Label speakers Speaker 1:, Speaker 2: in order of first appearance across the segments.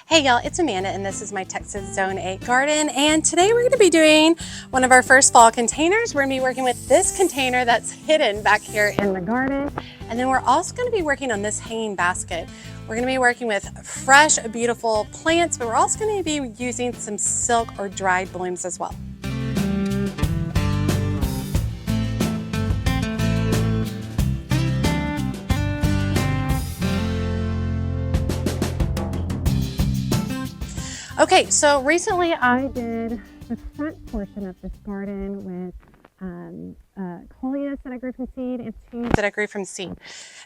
Speaker 1: Hey y'all, it's Amanda and this is my Texas Zone 8 garden, and today we're going to be doing one of our first fall containers. We're going to be working with this container that's hidden back here in the garden, and then we're also going to be working on this hanging basket. We're going to be working with fresh, beautiful plants, but we're also going to be using some silk or dried blooms as well. Okay, so recently I did the front portion of this garden with coleus that I grew from seed and petunias that I grew from seed.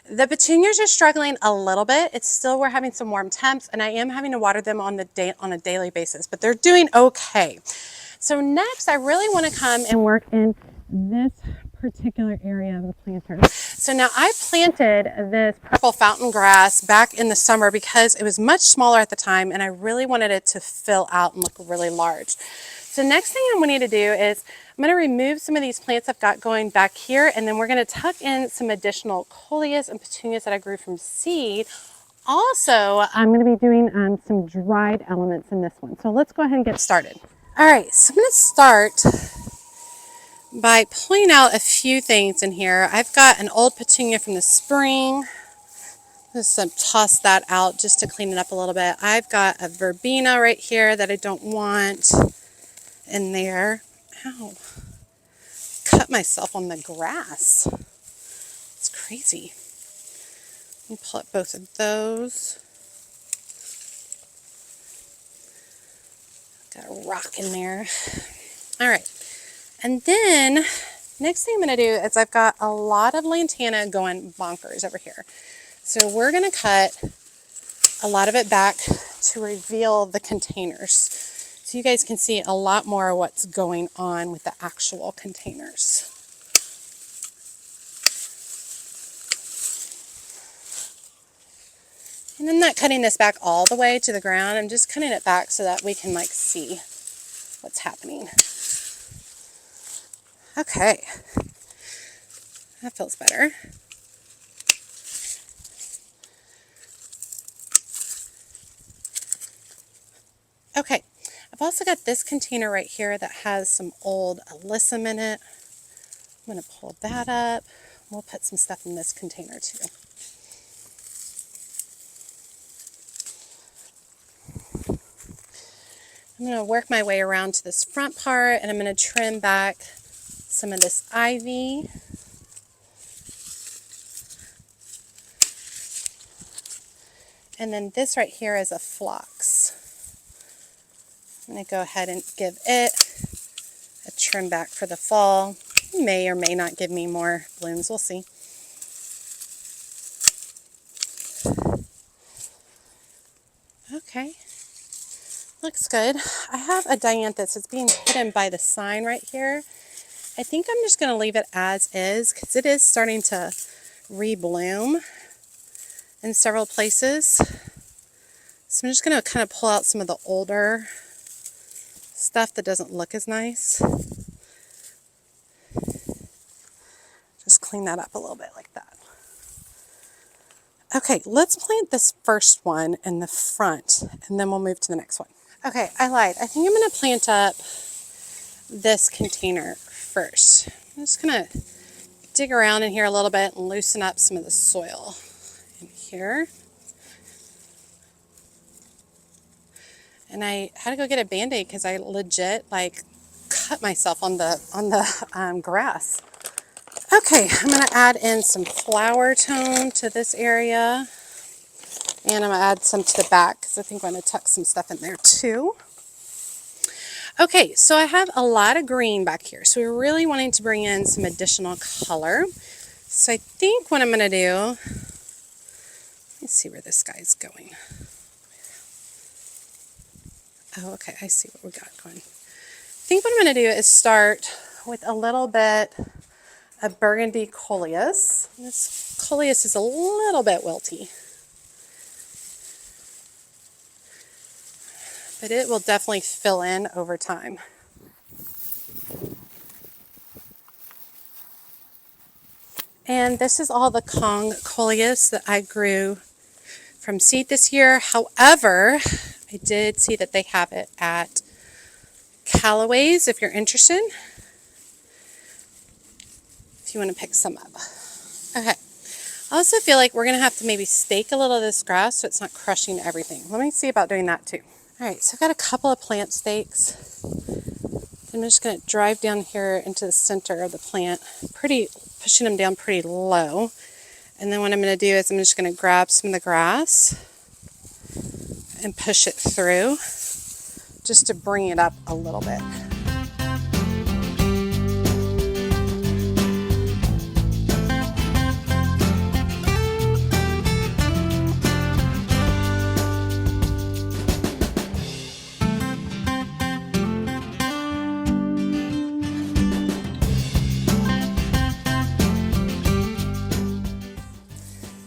Speaker 1: The petunias are struggling a little bit. We're having some warm temps, and I am having to water them on a daily basis, but they're doing okay. So next, I really want to come and work in this particular area of the planter. So now I planted this purple fountain grass back in the summer because it was much smaller at the time and I really wanted it to fill out and look really large. So next thing I'm going to do is I'm going to remove some of these plants I've got going back here, and then we're going to tuck in some additional coleus and petunias that I grew from seed. Also, I'm going to be doing some dried elements in this one. So let's go ahead and get started. All right, so I'm going to start by pulling out a few things in here. I've got an old petunia from the spring. Just toss that out just to clean it up a little bit. I've got a verbena right here that I don't want in there. Ow. Cut myself on the grass. It's crazy. Let me pull up both of those. Got a rock in there. All right. And then next thing I'm going to do is I've got a lot of lantana going bonkers over here. So we're going to cut a lot of it back to reveal the containers, so you guys can see a lot more of what's going on with the actual containers. And I'm not cutting this back all the way to the ground. I'm just cutting it back so that we can see what's happening. Okay, that feels better. Okay, I've also got this container right here that has some old alyssum in it. I'm going to pull that up. We'll put some stuff in this container too. I'm going to work my way around to this front part, and I'm going to trim back some of this ivy. And then this right here is a phlox. I'm going to go ahead and give it a trim back for the fall. It may or may not give me more blooms. We'll see. Okay. Looks good. I have a dianthus. It's being hidden by the sign right here. I think I'm just going to leave it as is because it is starting to rebloom in several places. So I'm just going to kind of pull out some of the older stuff that doesn't look as nice. Just clean that up a little bit like that. Okay, let's plant this first one in the front and then we'll move to the next one. Okay, I lied. I think I'm going to plant up this container first. I'm just going to dig around in here a little bit and loosen up some of the soil in here. And I had to go get a Band-Aid because I legit cut myself on the grass. Okay, I'm going to add in some flower tone to this area. And I'm going to add some to the back because I think I'm going to tuck some stuff in there too. Okay, so I have a lot of green back here. So we're really wanting to bring in some additional color. So I think what I'm going to do, let's see where this guy's going. Oh, okay, I see what we got going. I think what I'm going to do is start with a little bit of burgundy coleus. This coleus is a little bit wilty, but it will definitely fill in over time. And this is all the Kong coleus that I grew from seed this year. However, I did see that they have it at Callaway's if you're interested, if you want to pick some up. Okay. I also feel like we're going to have to maybe stake a little of this grass so it's not crushing everything. Let me see about doing that too. All right, so I've got a couple of plant stakes. I'm just going to drive down here into the center of the plant, pushing them down pretty low. And then what I'm going to do is I'm just going to grab some of the grass and push it through just to bring it up a little bit.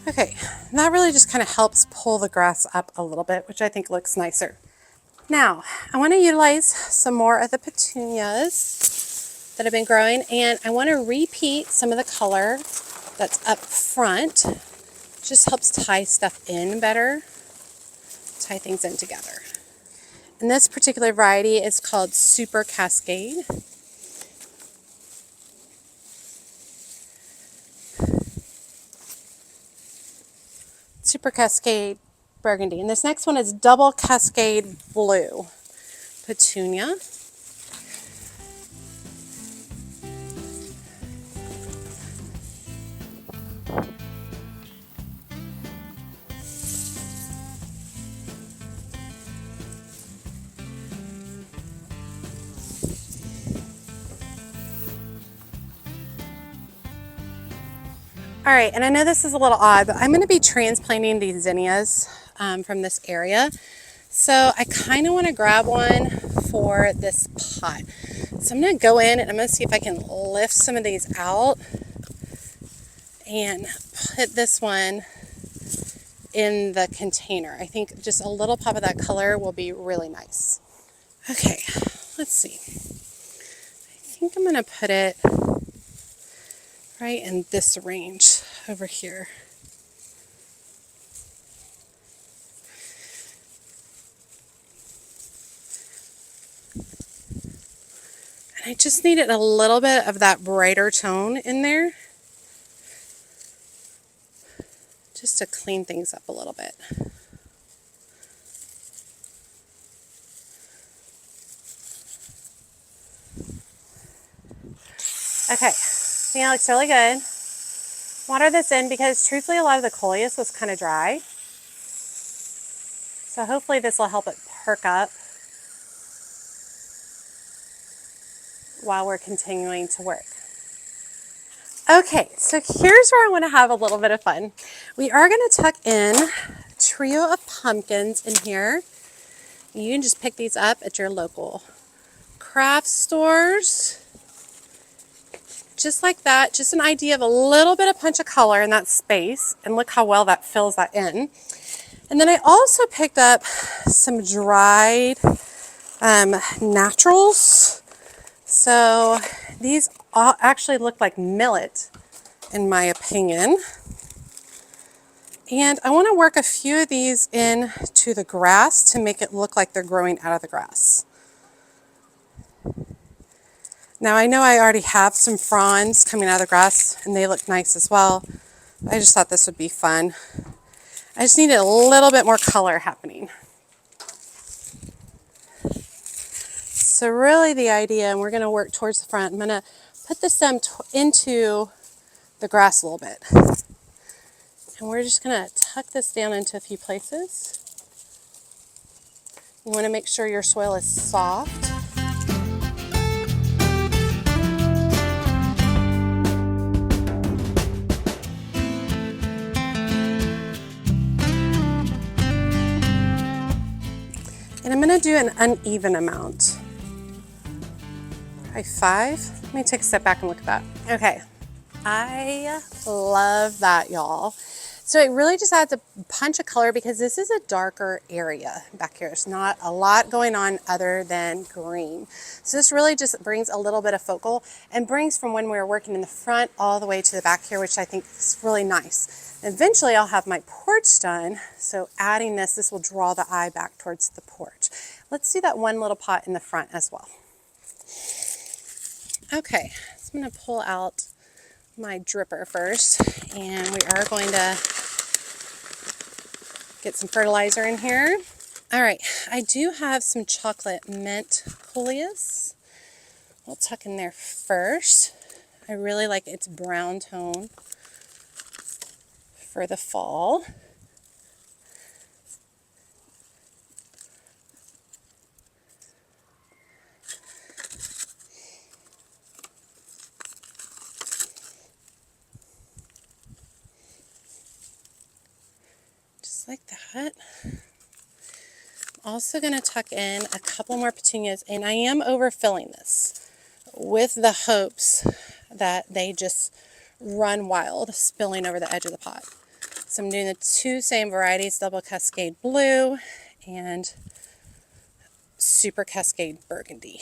Speaker 1: Okay, and that really just kind of helps pull the grass up a little bit, which I think looks nicer. Now, I want to utilize some more of the petunias that have been growing, and I want to repeat some of the color that's up front. Just helps tie stuff in better, tie things in together. And this particular variety is called Super Cascade. Super Cascade Burgundy. And this next one is Double Cascade Blue Petunia. All right, and I know this is a little odd, but I'm going to be transplanting these zinnias from this area. So I kind of want to grab one for this pot. So I'm going to go in and I'm going to see if I can lift some of these out and put this one in the container. I think just a little pop of that color will be really nice. Okay, let's see. I think I'm going to put it right in this range over here. And I just needed a little bit of that brighter tone in there, just to clean things up a little bit. Okay, I think that looks really good. Water this in because truthfully a lot of the coleus was kind of dry. So hopefully this will help it perk up while we're continuing to work. Okay, so here's where I want to have a little bit of fun. We are going to tuck in a trio of pumpkins in here. You can just pick these up at your local craft stores. Just like that, just an idea of a little bit of punch of color in that space, and look how well that fills that in. And then I also picked up some dried naturals. So these all actually look like millet, in my opinion. And I want to work a few of these into the grass to make it look like they're growing out of the grass. Now I know I already have some fronds coming out of the grass and they look nice as well. I just thought this would be fun. I just needed a little bit more color happening. So really the idea, and we're going to work towards the front, I'm going to put the stem into the grass a little bit. And we're just going to tuck this down into a few places. You want to make sure your soil is soft. And I'm going to do an uneven amount. Probably 5. Let me take a step back and look at that. Okay, I love that, y'all. So it really just adds a punch of color because this is a darker area back here. There's not a lot going on other than green. So this really just brings a little bit of focal and brings from when we were working in the front all the way to the back here, which I think is really nice. Eventually I'll have my porch done. So adding this will draw the eye back towards the porch. Let's do that one little pot in the front as well. Okay, so I'm going to pull out my dripper first, and we are going to get some fertilizer in here. All right, I do have some chocolate mint coleus. We'll tuck in there first. I really like its brown tone for the fall. Like that. I'm also going to tuck in a couple more petunias, and I am overfilling this with the hopes that they just run wild, spilling over the edge of the pot. So I'm doing the two same varieties, double cascade blue and super cascade burgundy.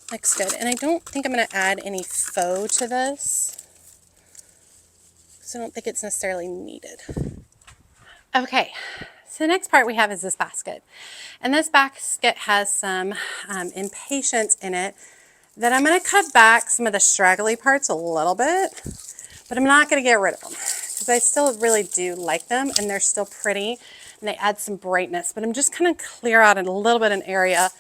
Speaker 1: Looks good. And I don't think I'm going to add any faux to this, so I don't think it's necessarily needed. Okay, so the next part we have is this basket. And this basket has some impatiens in it that I'm going to cut back some of the straggly parts a little bit, but I'm not going to get rid of them because I still really do like them and they're still pretty and they add some brightness, but I'm just going to clear out a little bit an area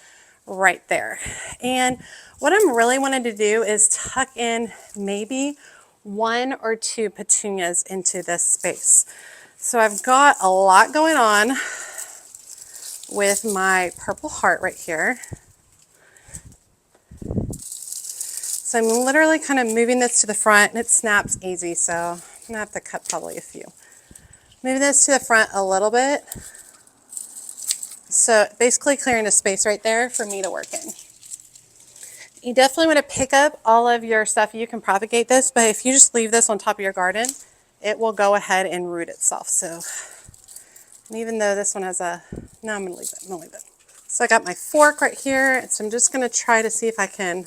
Speaker 1: right there. And what I'm really wanting to do is tuck in maybe 1 or 2 petunias into this space. So I've got a lot going on with my purple heart right here. So I'm literally kind of moving this to the front, and it snaps easy, so I'm gonna have to cut probably a few. Move this to the front a little bit. So basically clearing a space right there for me to work in. You definitely want to pick up all of your stuff. You can propagate this, but if you just leave this on top of your garden, it will go ahead and root itself. So, and even though this one has a, no, I'm going to leave it. I'm going to leave it. So I got my fork right here. So I'm just going to try to see if I can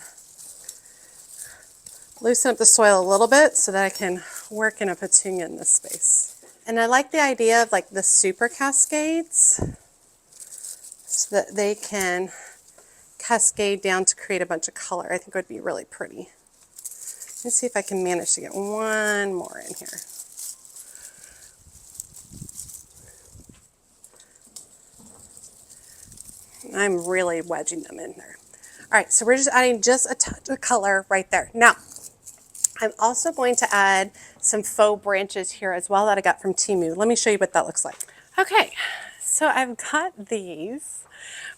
Speaker 1: loosen up the soil a little bit so that I can work in a petunia in this space. And I like the idea of like the super cascades so that they can cascade down to create a bunch of color. I think it would be really pretty. Let's see if I can manage to get one more in here. I'm really wedging them in there. All right, so we're just adding just a touch of color right there. Now, I'm also going to add some faux branches here as well that I got from Temu. Let me show you what that looks like. Okay, so I've got these,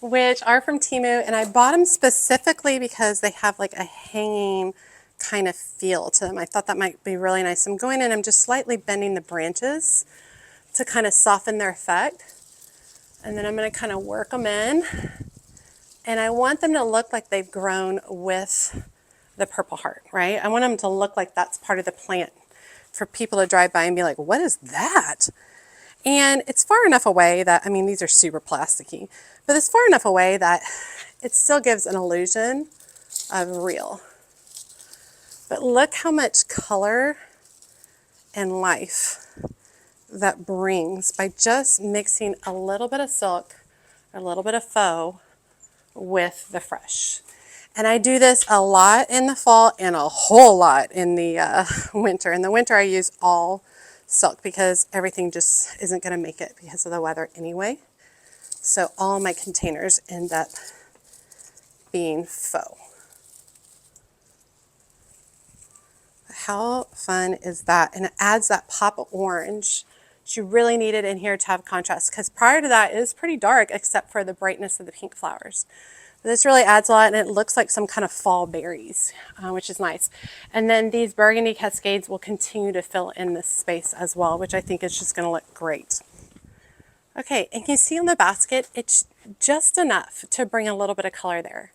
Speaker 1: which are from Temu, and I bought them specifically because they have like a hanging kind of feel to them. I thought that might be really nice. I'm going in, I'm just slightly bending the branches to kind of soften their effect. And then I'm going to kind of work them in. And I want them to look like they've grown with the purple heart, right? I want them to look like that's part of the plant for people to drive by and be like, what is that? And it's far enough away that, I mean, these are super plasticky, but it's far enough away that it still gives an illusion of real. But look how much color and life that brings by just mixing a little bit of silk, a little bit of faux with the fresh. And I do this a lot in the fall and a whole lot in the winter. In the winter I use all silk because everything just isn't going to make it because of the weather anyway. So all my containers end up being faux. How fun is that? And it adds that pop of orange that you really needed in here to have contrast, because prior to that it is pretty dark except for the brightness of the pink flowers. But this really adds a lot, and it looks like some kind of fall berries, which is nice. And then these burgundy cascades will continue to fill in this space as well, which I think is just going to look great. Okay, and you see on the basket, it's just enough to bring a little bit of color there.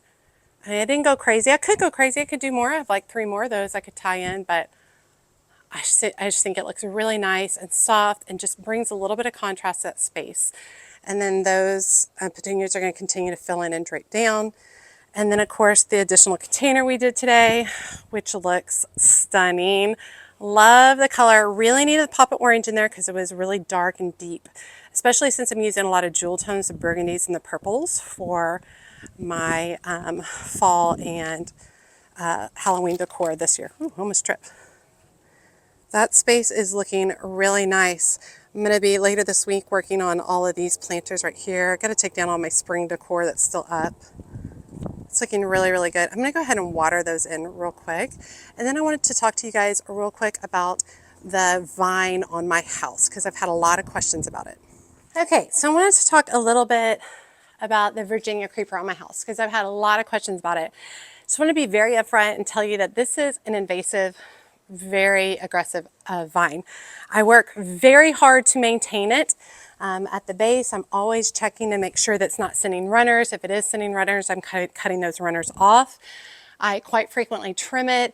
Speaker 1: I mean, I didn't go crazy. I could go crazy. I could do more. I have like 3 more of those I could tie in, but I just think it looks really nice and soft and just brings a little bit of contrast to that space. And then those petunias are going to continue to fill in and drape down. And then of course the additional container we did today, which looks stunning. Love the color. Really needed to pop an orange in there because it was really dark and deep, especially since I'm using a lot of jewel tones, the burgundies and the purples for my fall and Halloween decor this year. Ooh, almost tripped. That space is looking really nice. I'm going to be later this week working on all of these planters right here. I got to take down all my spring decor that's still up. It's looking really, really good. I'm going to go ahead and water those in real quick. And then I wanted to talk to you guys real quick about the vine on my house because I've had a lot of questions about it. Okay, so I wanted to talk a little bit about the Virginia creeper on my house because I've had a lot of questions about it. Just want to be very upfront and tell you that this is an invasive, very aggressive vine. I work very hard to maintain it. At the base, I'm always checking to make sure that it's not sending runners. If it is sending runners, I'm cutting those runners off. I quite frequently trim it.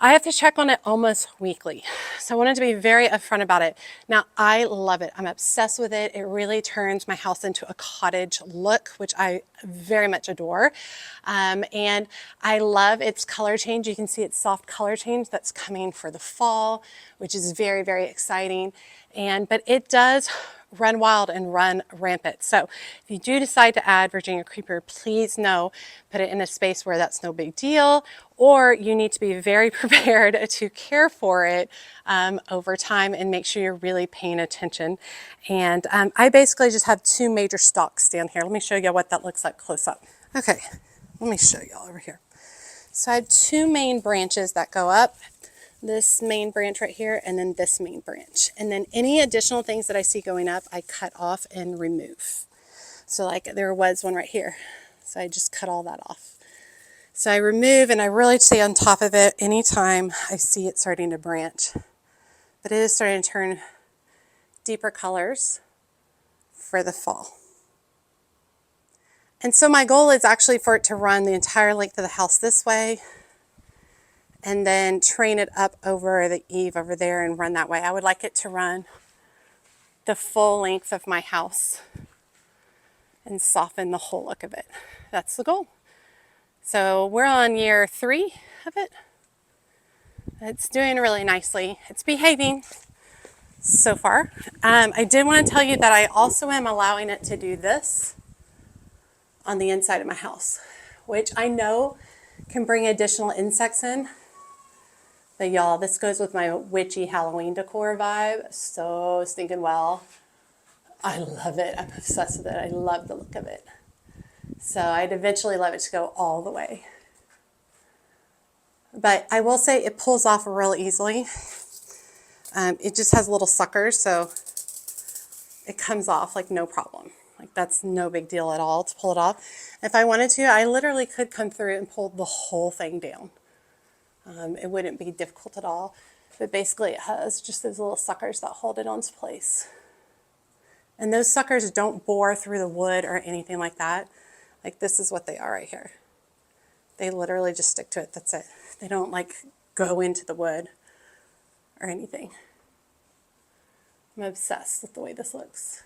Speaker 1: I have to check on it almost weekly. So I wanted to be very upfront about it. Now, I love it. I'm obsessed with it. It really turns my house into a cottage look, which I very much adore. And I love its color change. You can see its soft color change that's coming for the fall, which is very, very exciting. But it does run wild and run rampant. So if you do decide to add Virginia creeper, please know, put it in a space where that's no big deal, or you need to be very prepared to care for it over time and make sure you're really paying attention. And I basically just have 2 major stalks down here. Let me show you what that looks like close up. Okay, let me show y'all over here. So I have 2 main branches that go up. This main branch right here, and then this main branch. And then any additional things that I see going up, I cut off and remove. So like there was one right here. So I just cut all that off. So I remove and I really stay on top of it anytime I see it starting to branch. But it is starting to turn deeper colors for the fall. And so my goal is actually for it to run the entire length of the house this way, and then train it up over the eave over there and run that way. I would like it to run the full length of my house and soften the whole look of it. That's the goal. So we're on year 3 of it. It's doing really nicely. It's behaving so far. I did want to tell you that I also am allowing it to do this on the inside of my house, which I know can bring additional insects in. But y'all, this goes with my witchy Halloween decor vibe so stinking well. I love it. I'm obsessed with it. I love the look of it. So I'd eventually love it to go all the way. But I will say it pulls off real easily. It just has little suckers, so it comes off like no problem. Like that's no big deal at all to pull it off. If I wanted to, I literally could come through and pull the whole thing down. It wouldn't be difficult at all, but basically it has just those little suckers that hold it onto place. And those suckers don't bore through the wood or anything like that. Like this is what they are right here. They literally just stick to it, that's it. They don't like go into the wood or anything. I'm obsessed with the way this looks.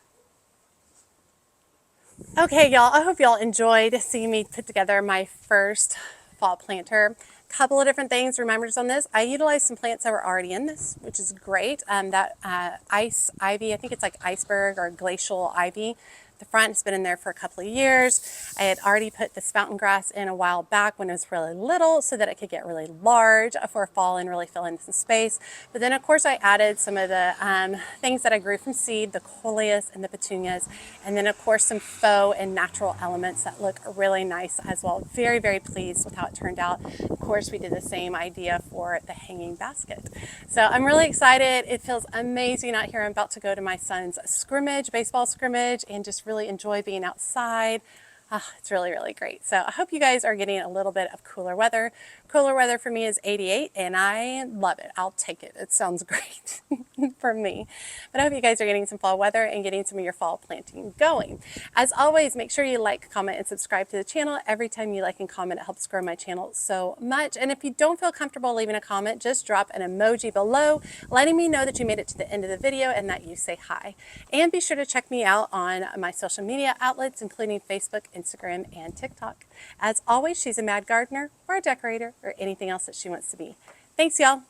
Speaker 1: Okay, y'all, I hope y'all enjoyed seeing me put together my first fall planter. Couple of different things, reminders on this. I utilized some plants that were already in this, which is great. That ice ivy, I think it's like iceberg or glacial ivy. The front has been in there for a couple of years. I had already put this fountain grass in a while back when it was really little so that it could get really large for fall and really fill in some space. But then of course I added some of the things that I grew from seed, the coleus and the petunias, and then of course some faux and natural elements that look really nice as well. Very, very pleased with how it turned out. Of course we did the same idea for the hanging basket. So I'm really excited. It feels amazing out here. I'm about to go to my son's scrimmage, baseball scrimmage, and just really enjoy being outside. It's really, really great. So I hope you guys are getting a little bit of cooler weather. Cooler weather for me is 88 and I love it. I'll take it. It sounds great for me. But I hope you guys are getting some fall weather and getting some of your fall planting going. As always, make sure you like, comment, and subscribe to the channel. Every time you like and comment, it helps grow my channel so much. And if you don't feel comfortable leaving a comment, just drop an emoji below, letting me know that you made it to the end of the video and that you say hi. And be sure to check me out on my social media outlets, including Facebook, Instagram, and TikTok. As always, she's a mad gardener or a decorator or anything else that she wants to be. Thanks, y'all.